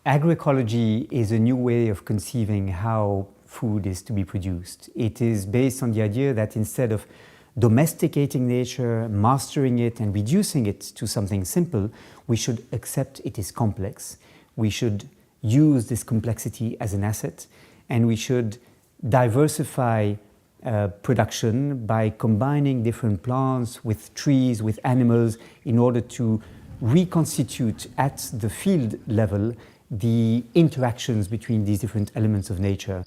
Agroecology is a new way of conceiving how food is to be produced. It is based on the idea that instead of domesticating nature, mastering it and reducing it to something simple, we should accept it is complex. We should use this complexity as an asset, and we should diversify production by combining different plants with trees, with animals, in order to reconstitute at the field level the interactions between these different elements of nature.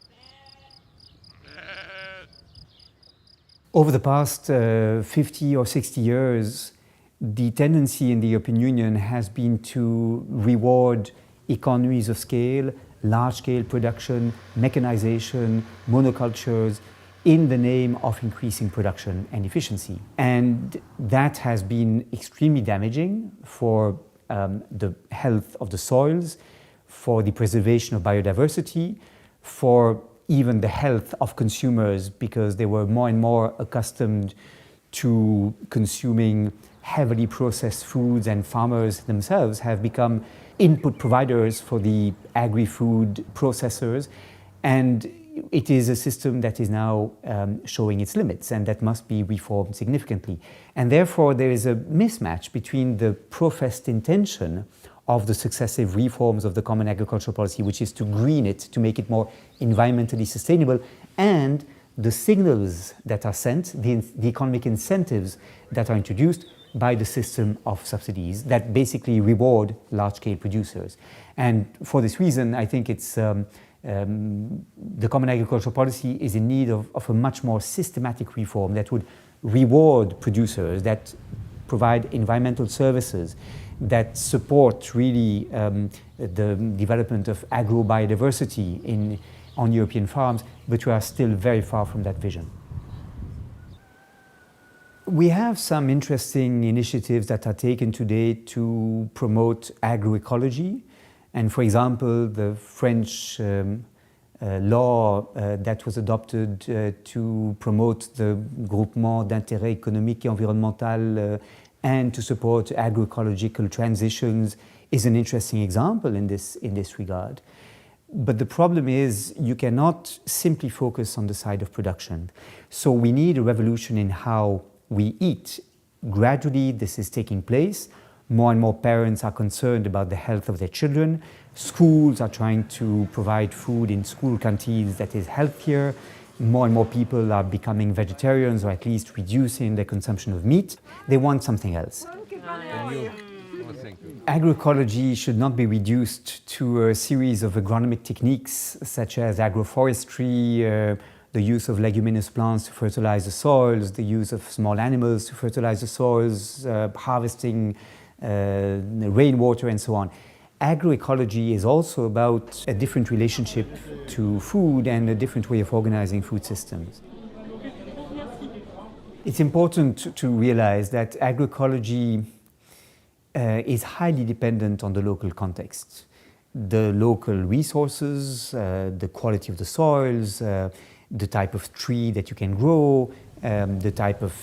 Over the past 50 or 60 years, the tendency in the European Union has been to reward economies of scale, large-scale production, mechanization, monocultures, in the name of increasing production and efficiency. And that has been extremely damaging for the health of the soils, for the preservation of biodiversity, for even the health of consumers, because they were more and more accustomed to consuming heavily processed foods, and farmers themselves have become input providers for the agri-food processors. And it is a system that is now showing its limits, and that must be reformed significantly. And therefore there is a mismatch between the professed intention of the successive reforms of the Common Agricultural Policy, which is to green it, to make it more environmentally sustainable, and the signals that are sent, the economic incentives that are introduced by the system of subsidies that basically reward large-scale producers. And for this reason, I think it's the Common Agricultural Policy is in need of a much more systematic reform that would reward producers, that provide environmental services, that support really the development of agro-biodiversity on European farms, but we are still very far from that vision. We have some interesting initiatives that are taken today to promote agroecology. And for example, the French law that was adopted to promote the groupement d'intérêt économique et environnemental and to support agroecological transitions is an interesting example in this regard. But the problem is you cannot simply focus on the side of production. So we need a revolution in how we eat. Gradually this is taking place. More and more parents are concerned about the health of their children. Schools are trying to provide food in school canteens that is healthier. More and more people are becoming vegetarians, or at least reducing their consumption of meat. They want something else. Agroecology should not be reduced to a series of agronomic techniques such as agroforestry, the use of leguminous plants to fertilize the soils, the use of small animals to fertilize the soils, harvesting rainwater and so on. Agroecology is also about a different relationship to food and a different way of organizing food systems. It's important to realize that agroecology is highly dependent on the local context. The local resources, the quality of the soils, the type of tree that you can grow, the type of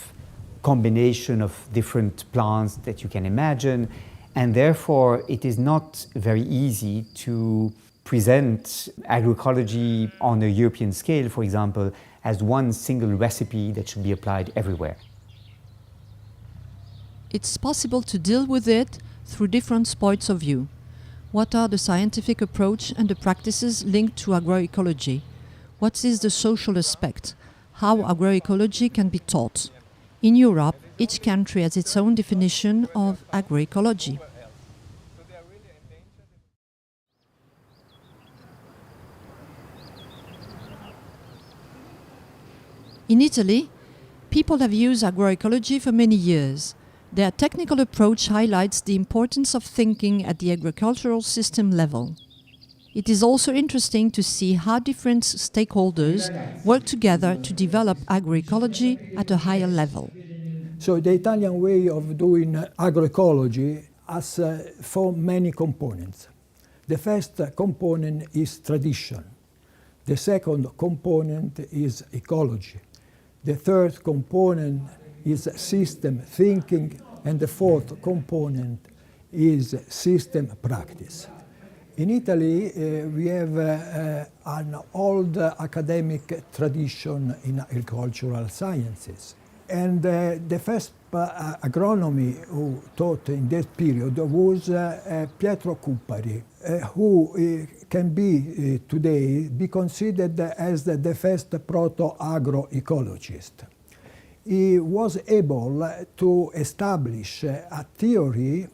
combination of different plants that you can imagine. And therefore, it is not very easy to present agroecology on a European scale, for example, as one single recipe that should be applied everywhere. It's possible to deal with it through different points of view. What are the scientific approach and the practices linked to agroecology? What is the social aspect? How agroecology can be taught? In Europe, each country has its own definition of agroecology. In Italy, people have used agroecology for many years. Their technical approach highlights the importance of thinking at the agricultural system level. It is also interesting to see how different stakeholders work together to develop agroecology at a higher level. So the Italian way of doing agroecology has four many components. The first component is tradition. The second component is ecology. The third component is system thinking, and the fourth component is system practice. In Italy, we have an old academic tradition in agricultural sciences. And the first agronomy who taught in that period was Pietro Cuppari, who can be today be considered as the first proto-agroecologist. He was able to establish a theory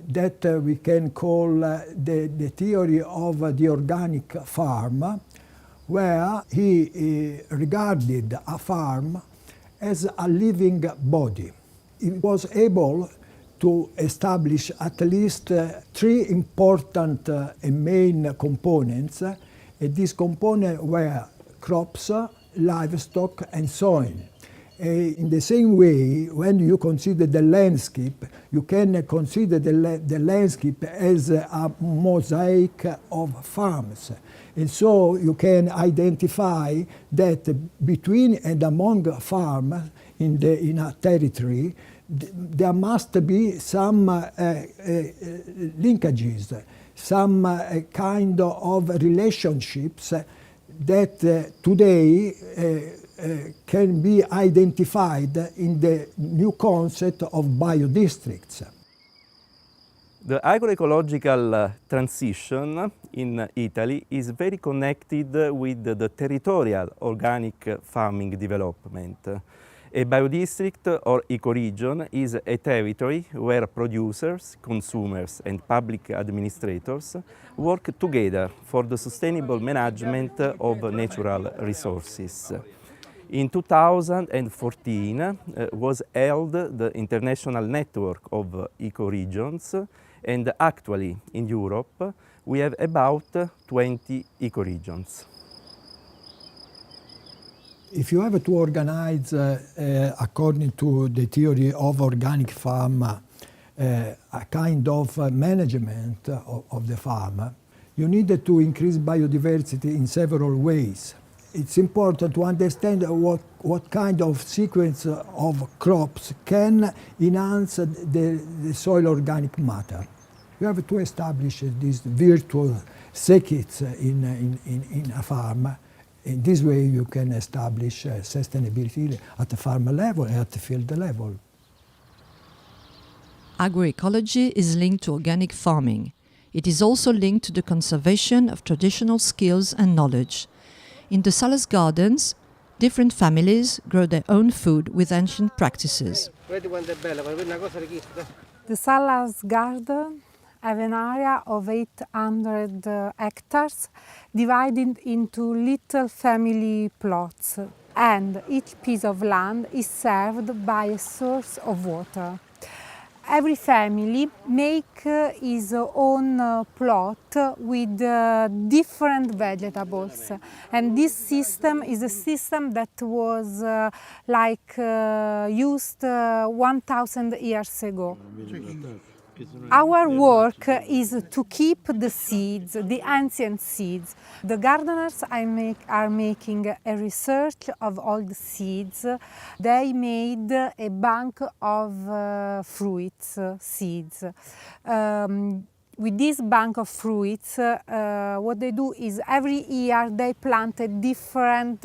that we can call the theory of the organic farm, where he regarded a farm as a living body. He was able to establish at least three important and main components. And these components were crops, livestock, and soil. In the same way, when you consider the landscape, you can consider the landscape as a mosaic of farms. And so you can identify that between and among farms in a territory, there must be some linkages, some kind of relationships that today can be identified in the new concept of biodistricts. The agroecological transition in Italy is very connected with the territorial organic farming development. A biodistrict or ecoregion is a territory where producers, consumers and public administrators work together for the sustainable management of natural resources. In 2014 was held the International Network of Ecoregions, and actually in Europe we have about 20 ecoregions. If you have to organize, according to the theory of organic farm, a kind of management of the farm, you need to increase biodiversity in several ways. It's important to understand what kind of sequence of crops can enhance the soil organic matter. You have to establish these virtual circuits in a farm. In this way you can establish sustainability at the farm level and at the field level. Agroecology is linked to organic farming. It is also linked to the conservation of traditional skills and knowledge. In the Salas Gardens, different families grow their own food with ancient practices. The Salas Garden have an area of 800 hectares divided into little family plots, and each piece of land is served by a source of water. Every family makes his own plot with different vegetables, and this system is a system that was used 1,000 years ago. Our work is to keep the seeds, the ancient seeds. The gardeners are making a research of all the seeds. They made a bank of fruits, seeds. With this bank of fruits, what they do is every year they plant a different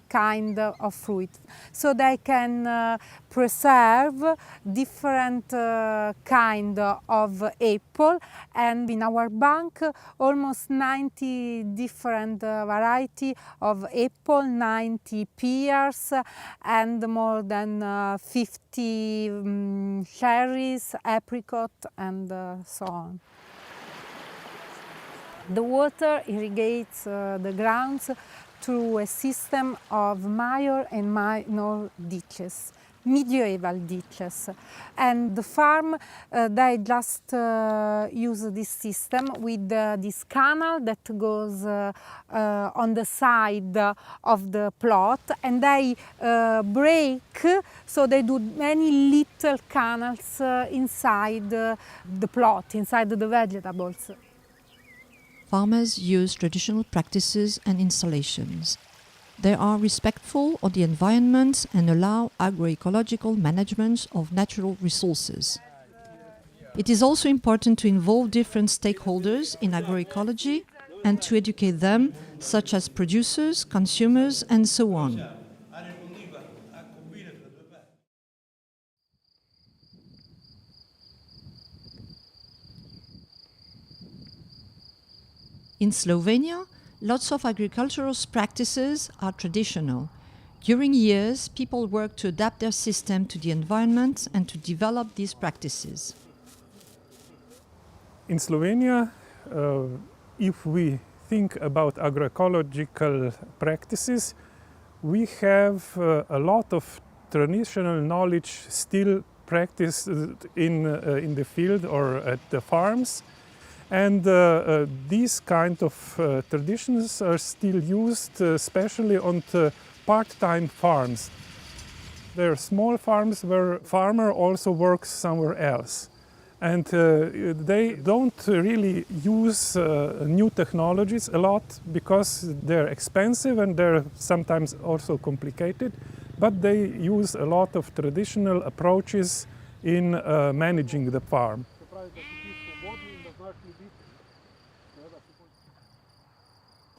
kind of fruit, so they can preserve different kind of apple. And in our bank, almost 90 different variety of apple, 90 pears, and more than 50 cherries, apricot, and so on. The water irrigates the grounds through a system of major and minor ditches, medieval ditches. And the farm, they just use this system with this canal that goes on the side of the plot, and they break, so they do many little canals inside the plot, inside the vegetables. Farmers use traditional practices and installations. They are respectful of the environment and allow agroecological management of natural resources. It is also important to involve different stakeholders in agroecology and to educate them, such as producers, consumers, and so on. In Slovenia, lots of agricultural practices are traditional. During years, people work to adapt their system to the environment and to develop these practices. In Slovenia, if we think about agroecological practices, we have a lot of traditional knowledge still practiced in the field or at the farms. And these kind of traditions are still used, especially on the part-time farms. There are small farms where farmer also works somewhere else. And they don't really use new technologies a lot because they're expensive and they're sometimes also complicated. But they use a lot of traditional approaches in managing the farm.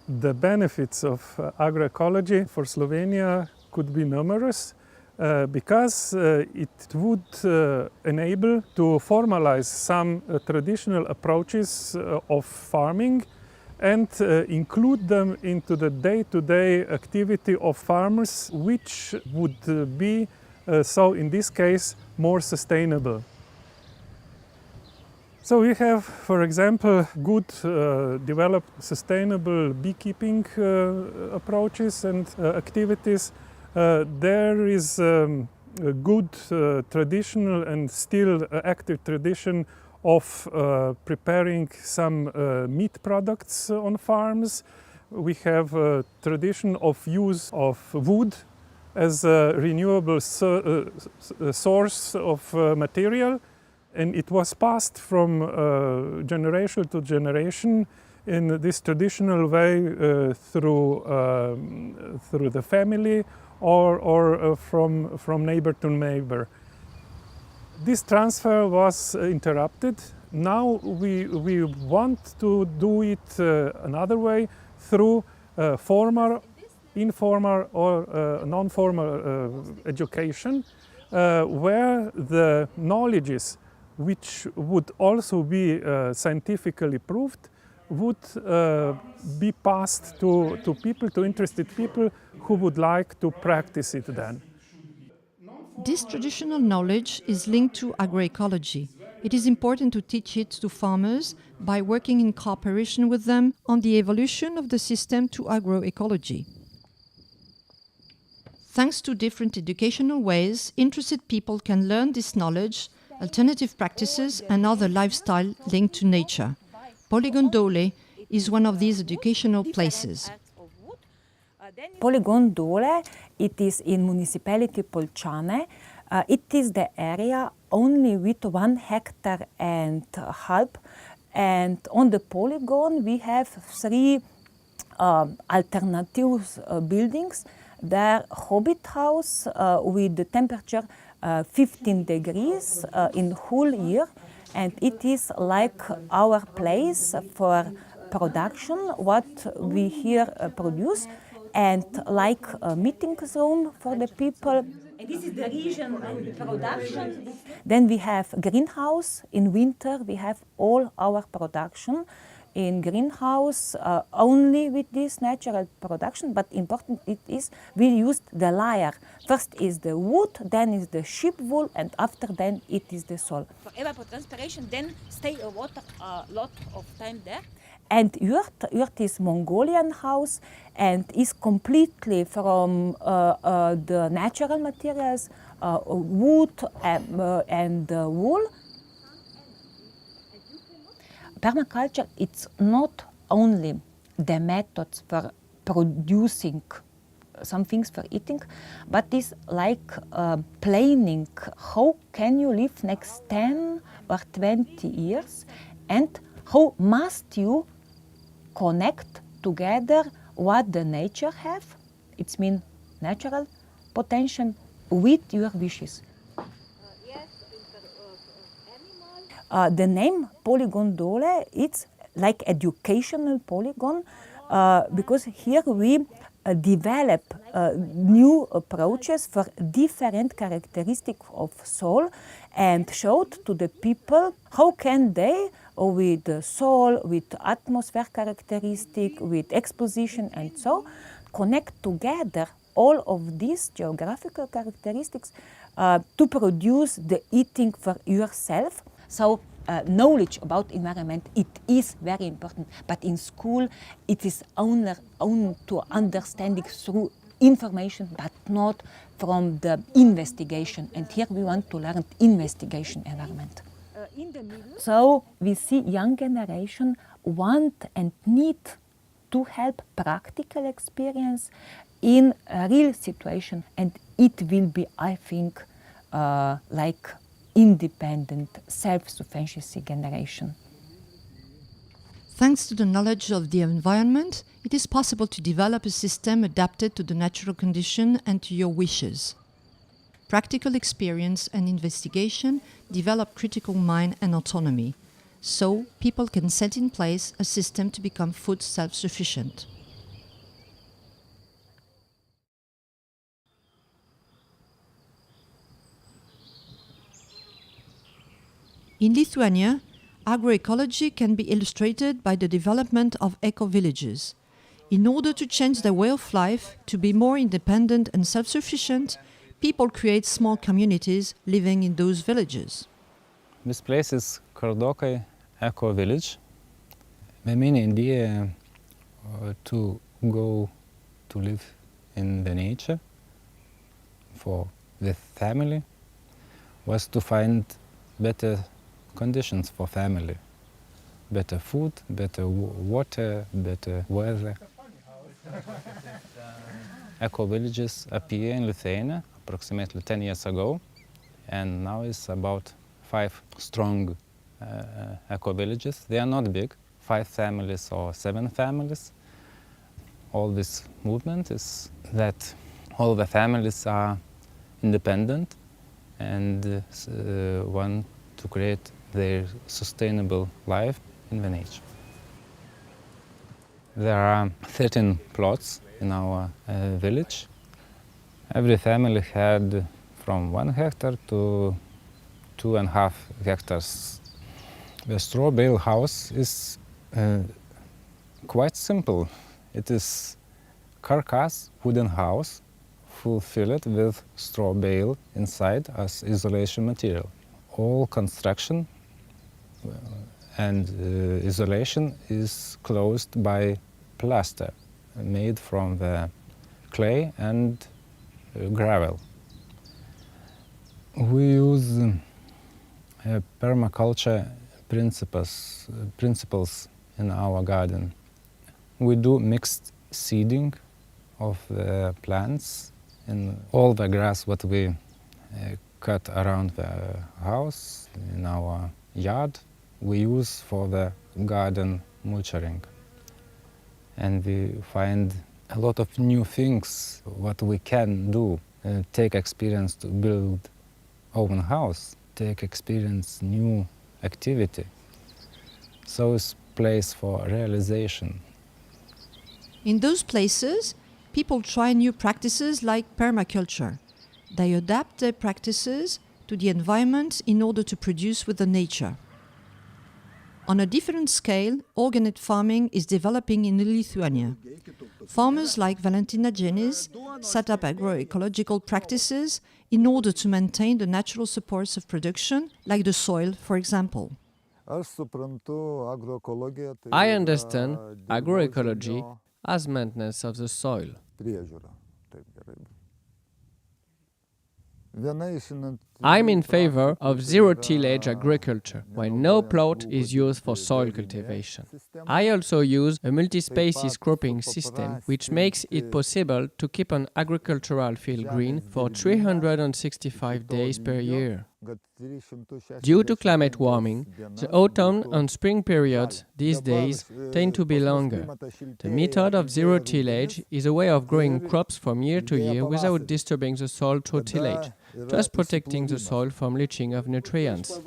The benefits of agroecology for Slovenia could be numerous because it would enable to formalize some traditional approaches of farming and include them into the day-to-day activity of farmers, which would be, so in this case, more sustainable. So we have, for example, good developed sustainable beekeeping approaches and activities. There is a good traditional and still active tradition of preparing some meat products on farms. We have a tradition of use of wood as a renewable source of material. And it was passed from generation to generation in this traditional way through the family or from neighbor to neighbor. This transfer was interrupted. Now we want to do it another way through formal, informal or non-formal education where the knowledges which would also be scientifically proved, would be passed to people, to interested people who would like to practice it then. This traditional knowledge is linked to agroecology. It is important to teach it to farmers by working in cooperation with them on the evolution of the system to agroecology. Thanks to different educational ways, interested people can learn this knowledge, alternative practices and other lifestyle linked to nature. Polygon Dole is one of these educational places. Polygon Dole, it is in municipality Polčane. It is the area only with 1.5 hectares. And on the polygon we have 3 alternative buildings. The Hobbit house with the temperature 15 degrees in whole year, and it is like our place for production, what we here produce, and like a meeting zone for the people. And this is the region of the production. Then we have greenhouse. In winter we have all our production in greenhouse only with this natural production, but important it is we used the layer. First is the wood, then is the sheep wool, and after then it is the soil. For evapotranspiration, then stay a lot of time there. And yurt is Mongolian house and is completely from the natural materials, wood and wool. Permaculture, it's not only the methods for producing some things for eating, but it's like planning. How can you live next 10 or 20 years, and how must you connect together what the nature have, it means natural potential, with your wishes. The name Polygon Dole, it's like educational polygon, because here we develop new approaches for different characteristics of soil and showed to the people how can they, with the soil, with atmosphere characteristic, with exposition and so, connect together all of these geographical characteristics to produce the eating for yourself. So knowledge about environment, it is very important, but in school it is only to understanding through information, but not from the investigation. And here we want to learn investigation environment. So we see young generation want and need to help practical experience in a real situation, and it will be, I think, like independent, self-sufficiency generation. Thanks to the knowledge of the environment, it is possible to develop a system adapted to the natural condition and to your wishes. Practical experience and investigation develop critical mind and autonomy, so people can set in place a system to become food self-sufficient. In Lithuania, agroecology can be illustrated by the development of eco-villages. In order to change their way of life, to be more independent and self-sufficient, people create small communities living in those villages. This place is Kardokai Eco Village. My main idea to go to live in the nature with family was to find better conditions for family. Better food, better water, better weather. Eco villages appeared in Lithuania approximately 10 years ago, and now it's about 5 strong eco villages. They are not big, 5 families or 7 families. All this movement is that all the families are independent and want to create their sustainable life in the nature. There are 13 plots in our village. Every family had from 1 hectare to 2.5 hectares. The straw bale house is quite simple. It is carcass wooden house, full filled with straw bale inside as isolation material. All construction and isolation is closed by plaster made from the clay and gravel. We use permaculture principles in our garden. We do mixed seeding of the plants, and all the grass what we cut around the house in our yard we use for the garden mulching. And we find a lot of new things what we can do. Take experience to build own house, take experience new activity. So it's place for realization. In those places, people try new practices like permaculture. They adapt their practices to the environment in order to produce with the nature. On a different scale, organic farming is developing in Lithuania. Farmers like Valentina Jenis set up agroecological practices in order to maintain the natural supports of production, like the soil, for example. I understand agroecology as maintenance of the soil. I'm in favor of zero-tillage agriculture, when no plot is used for soil cultivation. I also use a multi-species cropping system, which makes it possible to keep an agricultural field green for 365 days per year. Due to climate warming, the autumn and spring periods these days tend to be longer. The method of zero-tillage is a way of growing crops from year to year without disturbing the soil through tillage, just protecting the soil from leaching of nutrients.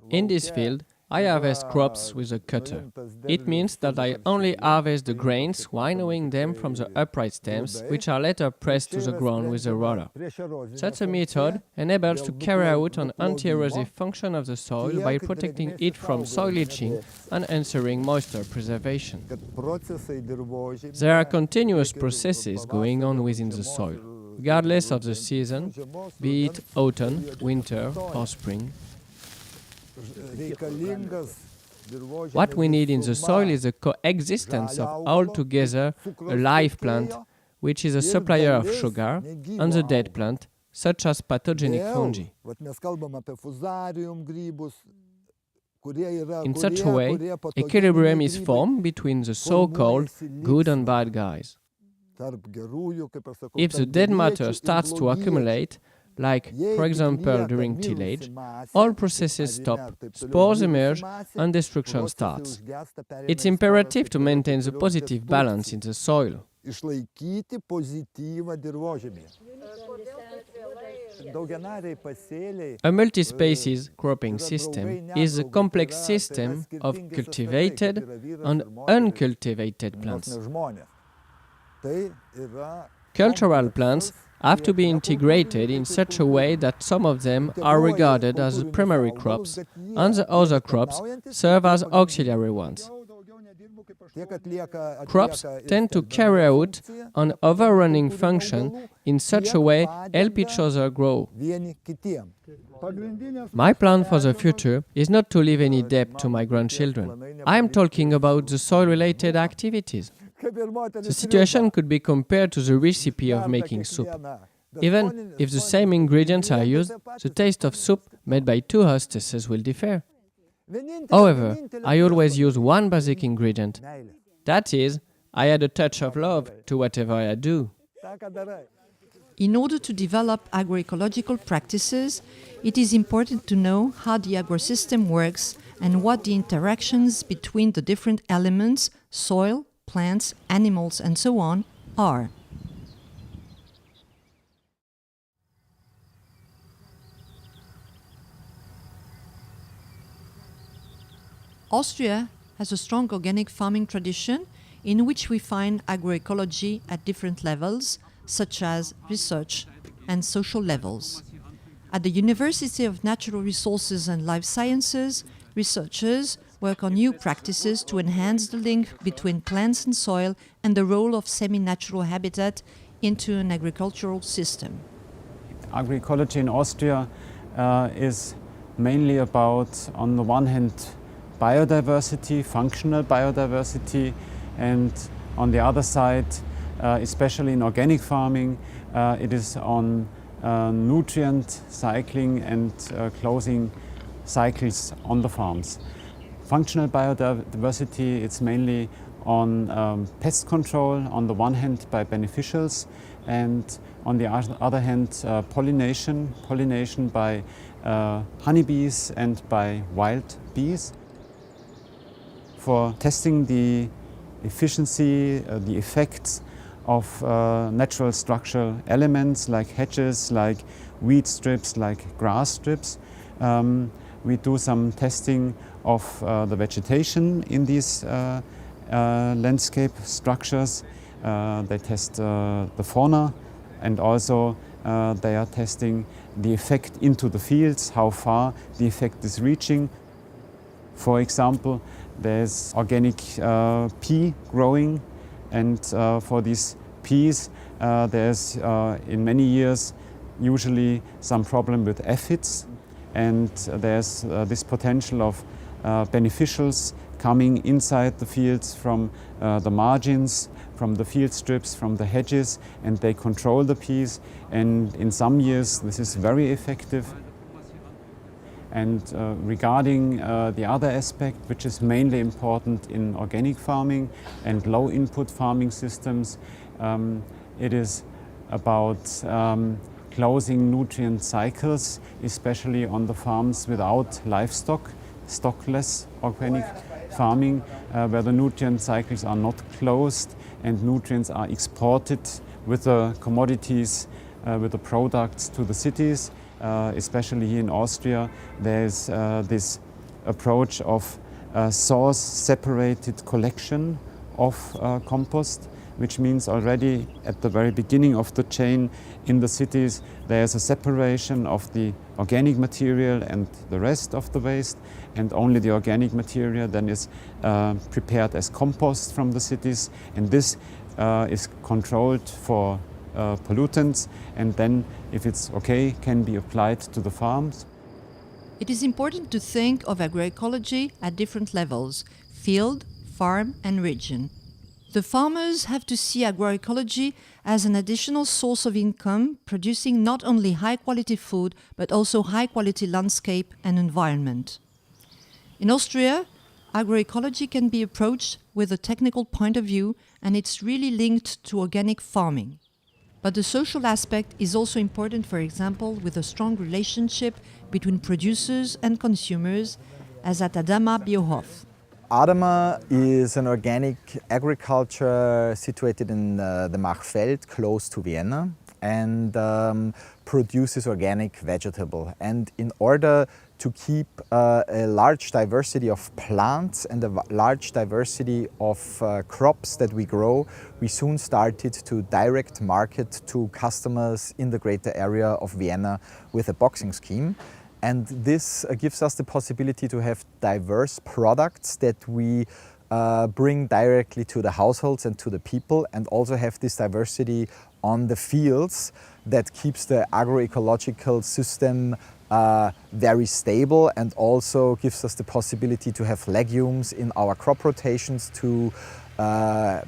In this field, I harvest crops with a cutter. It means that I only harvest the grains, winnowing them from the upright stems, which are later pressed to the ground with a roller. Such a method enables to carry out an anti-erosive function of the soil by protecting it from soil leaching and ensuring moisture preservation. There are continuous processes going on within the soil, regardless of the season, be it autumn, winter or spring. What we need in the soil is a coexistence of altogether a live plant, which is a supplier of sugar, and the dead plant, such as pathogenic fungi. In such a way, equilibrium is formed between the so-called good and bad guys. If the dead matter starts to accumulate, like, for example, during tillage, all processes stop, spores emerge, and destruction starts. It's imperative to maintain the positive balance in the soil. A multi-species cropping system is a complex system of cultivated and uncultivated plants. Cultural plants have to be integrated in such a way that some of them are regarded as primary crops and the other crops serve as auxiliary ones. Crops tend to carry out an overrunning function in such a way help each other grow. My plan for the future is not to leave any debt to my grandchildren. I am talking about the soil-related activities. The situation could be compared to the recipe of making soup. Even if the same ingredients are used, the taste of soup made by two hostesses will differ. However, I always use one basic ingredient. That is, I add a touch of love to whatever I do. In order to develop agroecological practices, it is important to know how the agrosystem works and what the interactions between the different elements, soil, plants, animals, and so on, are. Austria has a strong organic farming tradition in which we find agroecology at different levels, such as research and social levels. At the University of Natural Resources and Life Sciences, researchers work on new practices to enhance the link between plants and soil and the role of semi-natural habitat into an agricultural system. Agroecology in Austria is mainly about, on the one hand, biodiversity, functional biodiversity, and on the other side, especially in organic farming, it is on nutrient cycling and closing cycles on the farms. Functional biodiversity, it's mainly on pest control, on the one hand by beneficials, and on the other hand pollination by honeybees and by wild bees. For testing the efficiency, the effects of natural structural elements like hedges, like weed strips, like grass strips, we do some testing of the vegetation in these landscape structures. They test the fauna, and also they are testing the effect into the fields, how far the effect is reaching. For example, there's organic pea growing, and for these peas there's in many years usually some problem with aphids, and there's this potential of beneficials coming inside the fields from the margins, from the field strips, from the hedges, and they control the peas, and in some years this is very effective. And regarding the other aspect, which is mainly important in organic farming and low input farming systems, it is about closing nutrient cycles, especially on the farms without livestock, stockless organic farming, where the nutrient cycles are not closed and nutrients are exported with the commodities, with the products to the cities. especially here in Austria, there's this approach of source-separated collection of compost, which means already at the very beginning of the chain in the cities there's a separation of the organic material and the rest of the waste, and only the organic material then is prepared as compost from the cities, and this is controlled for pollutants, and then if it's okay can be applied to the farms. It is important to think of agroecology at different levels: field, farm and region. The farmers have to see agroecology as an additional source of income, producing not only high-quality food, but also high-quality landscape and environment. In Austria, agroecology can be approached with a technical point of view, and it's really linked to organic farming. But the social aspect is also important, for example, with a strong relationship between producers and consumers, as at Adama Biohof. Adama is an organic agriculture situated in the Machfeld, close to Vienna, and produces organic vegetable. And in order to keep a large diversity of plants and a large diversity of crops that we grow, we soon started to direct market to customers in the greater area of Vienna with a boxing scheme. And this gives us the possibility to have diverse products that we bring directly to the households and to the people, and also have this diversity on the fields that keeps the agroecological system very stable, and also gives us the possibility to have legumes in our crop rotations to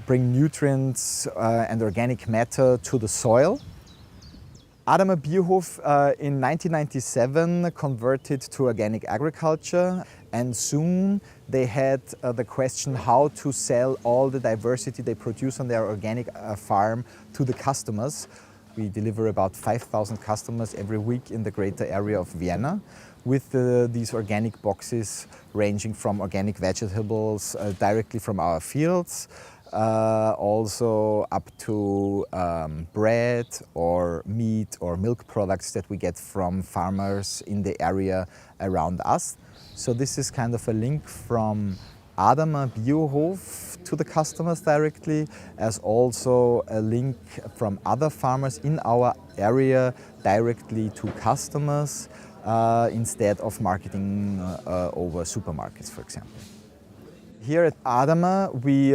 bring nutrients and organic matter to the soil. Adama Biohof in 1997 converted to organic agriculture, and soon they had the question how to sell all the diversity they produce on their organic farm to the customers. We deliver about 5,000 customers every week in the greater area of Vienna with these organic boxes ranging from organic vegetables directly from our fields, also up to bread or meat or milk products that we get from farmers in the area around us. So this is kind of a link from Adama Biohof to the customers directly, as also a link from other farmers in our area directly to customers instead of marketing over supermarkets, for example. Here at Adama, we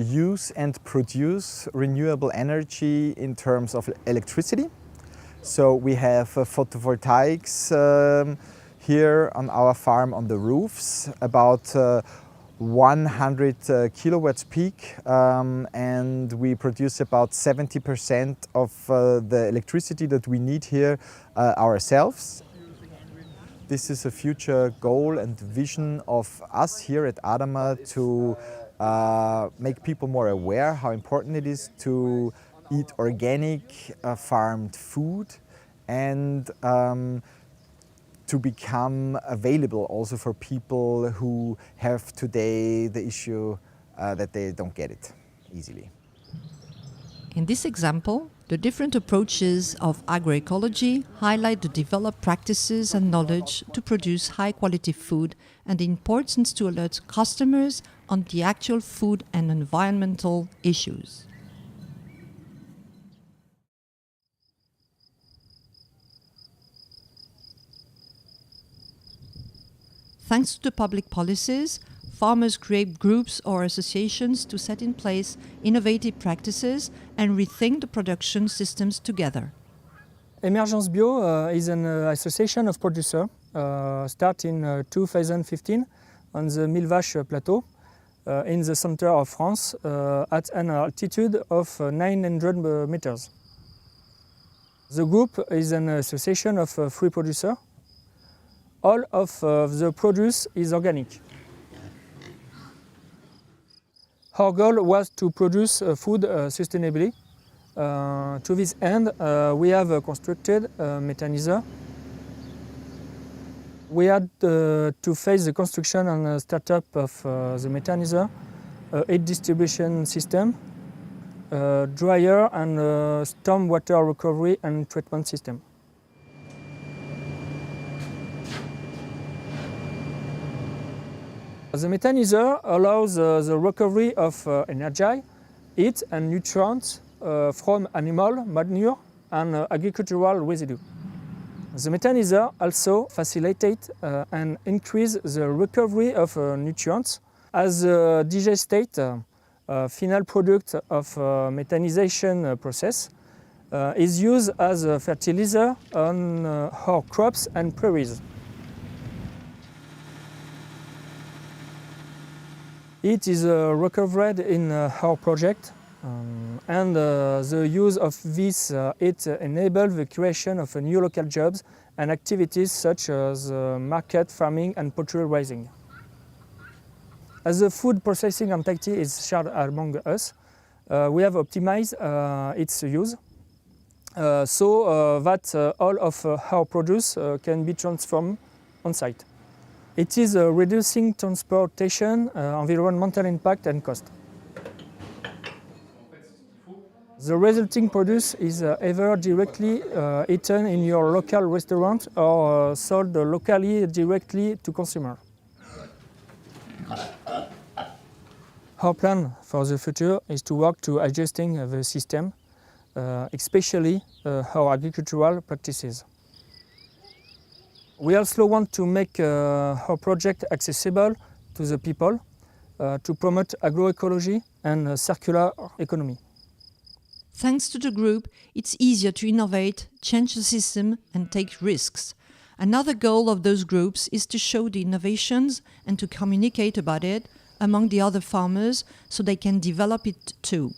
use and produce renewable energy in terms of electricity. So we have photovoltaics here on our farm on the roofs, about 100 kilowatts peak, and we produce about 70% of the electricity that we need here ourselves. This is a future goal and vision of us here at Adama to make people more aware how important it is to eat organic farmed food, and to become available also for people who have today the issue that they don't get it easily. In this example, the different approaches of agroecology highlight the developed practices and knowledge to produce high-quality food, and the importance to alert customers on the actual food and environmental issues. Thanks to the public policies, farmers create groups or associations to set in place innovative practices and rethink the production systems together. Emergence Bio is an association of producers started in 2015 on the Millevaches Plateau in the center of France at an altitude of 900 meters. The group is an association of free producers. All of the produce is organic. Our goal was to produce food sustainably. To this end, we have constructed a mechanizer. We had to face the construction and startup of the mechanizer, a distribution system, a dryer, and a storm water recovery and treatment system. The methanizer allows the recovery of energy, heat and nutrients from animal manure and agricultural residue. The methanizer also facilitates and increases the recovery of nutrients as the digestate final product of methanization process is used as a fertilizer on our crops and prairies. It is recovered in our project and the use of this it enables the creation of new local jobs and activities such as market farming and poultry raising. As the food processing activity is shared among us, we have optimized its use so that all of our produce can be transformed on site. It is reducing transportation, environmental impact and cost. The resulting produce is either directly eaten in your local restaurant or sold locally directly to consumers. Our plan for the future is to work to adjusting the system, especially our agricultural practices. We also want to make our project accessible to the people to promote agroecology and circular economy. Thanks to the group, it's easier to innovate, change the system and take risks. Another goal of those groups is to show the innovations and to communicate about it among the other farmers so they can develop it too.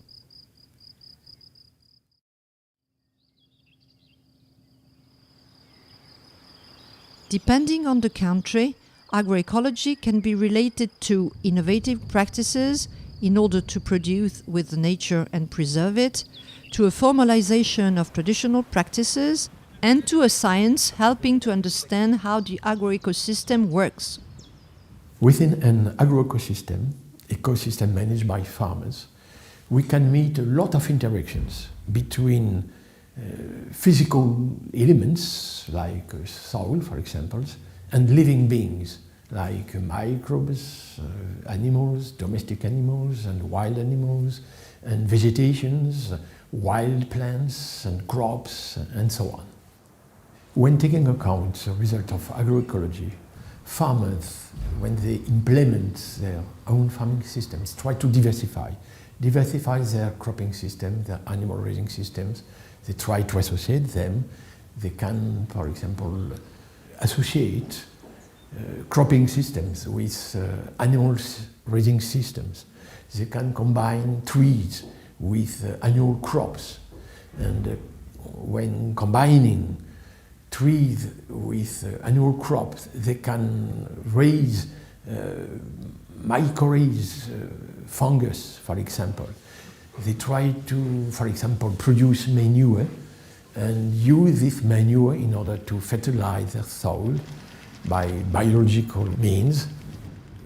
Depending on the country, agroecology can be related to innovative practices in order to produce with nature and preserve it, to a formalization of traditional practices, and to a science helping to understand how the agroecosystem works. Within an agroecosystem, ecosystem managed by farmers, we can meet a lot of interactions between physical elements like soil, for example, and living beings like microbes, animals, domestic animals and wild animals, and vegetations, wild plants and crops, and so on. When taking account the result of agroecology, farmers, when they implement their own farming systems, try to diversify their cropping system, their animal raising systems. They try to associate them. They can, for example, associate cropping systems with animals raising systems. They can combine trees with annual crops. And when combining trees with annual crops, they can raise, mycorrhiza fungus, for example. They try to, for example, produce manure and use this manure in order to fertilize their soil by biological means.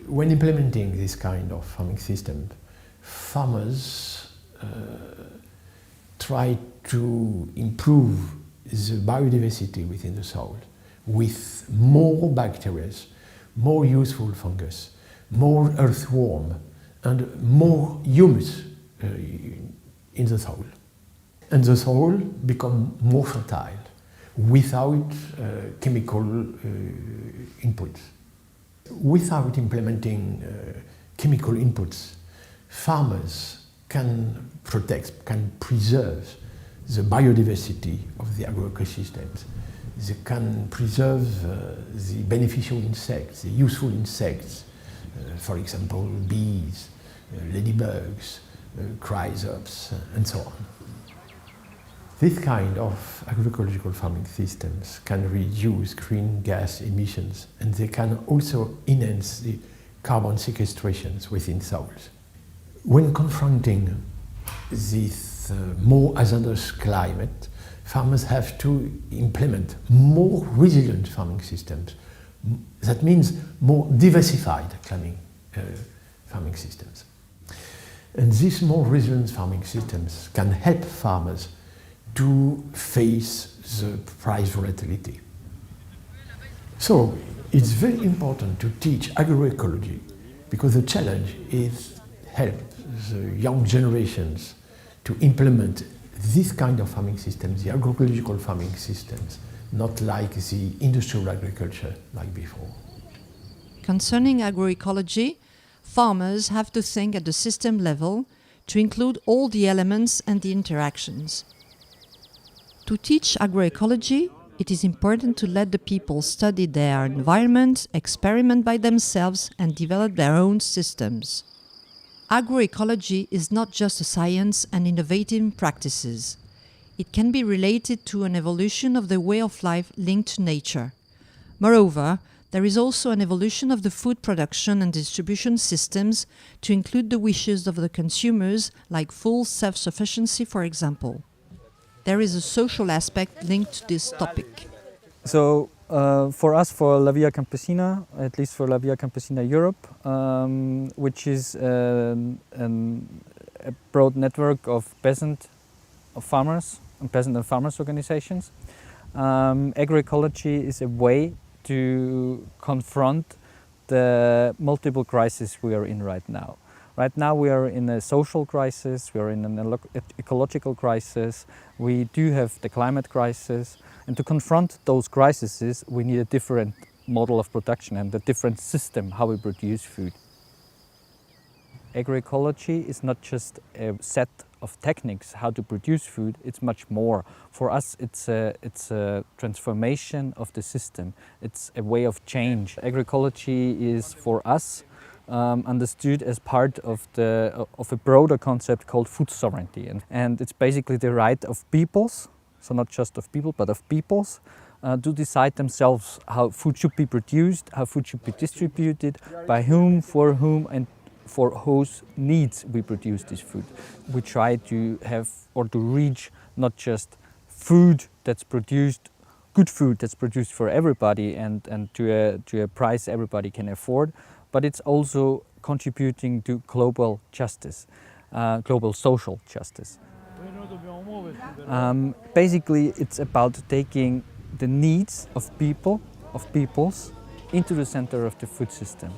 When implementing this kind of farming system, farmers try to improve the biodiversity within the soil with more bacteria, more useful fungus, more earthworm, and more humus in the soil. And the soil becomes more fertile without chemical inputs. Without implementing chemical inputs, farmers can protect, can preserve the biodiversity of the agroecosystems. They can preserve the beneficial insects, the useful insects, for example, bees, ladybugs, chrysops, and so on. This kind of agroecological farming systems can reduce green gas emissions, and they can also enhance the carbon sequestrations within soils. When confronting this more hazardous climate, farmers have to implement more resilient farming systems. That means more diversified farming systems. And these more resilient farming systems can help farmers to face the price volatility. So it's very important to teach agroecology because the challenge is help the young generations to implement this kind of farming systems, the agroecological farming systems, not like the industrial agriculture like before. Concerning agroecology, farmers have to think at the system level to include all the elements and the interactions. To teach agroecology, it is important to let the people study their environment, experiment by themselves, and develop their own systems. Agroecology is not just a science and innovative practices. It can be related to an evolution of the way of life linked to nature. Moreover, there is also an evolution of the food production and distribution systems to include the wishes of the consumers, like full self-sufficiency, for example. There is a social aspect linked to this topic. So for us, for La Via Campesina, at least for La Via Campesina Europe, which is a broad network of peasant farmers and farmers organizations, agroecology is a way to confront the multiple crises we are in right now. Right now we are in a social crisis, we are in an ecological crisis, we do have the climate crisis, and to confront those crises we need a different model of production and a different system how we produce food. Agroecology is not just a set of techniques how to produce food, it's much more. For us it's a transformation of the system, it's a way of change. Agroecology is for us understood as part of a broader concept called food sovereignty, and it's basically the right of peoples, so not just of people but of peoples, to decide themselves how food should be produced, how food should be distributed, by whom, for whom, and for whose needs we produce this food. We try to have or to reach not just food that's produced, good food that's produced for everybody and to a price everybody can afford, but it's also contributing to global justice, global social justice. Basically, it's about taking the needs of peoples into the center of the food system.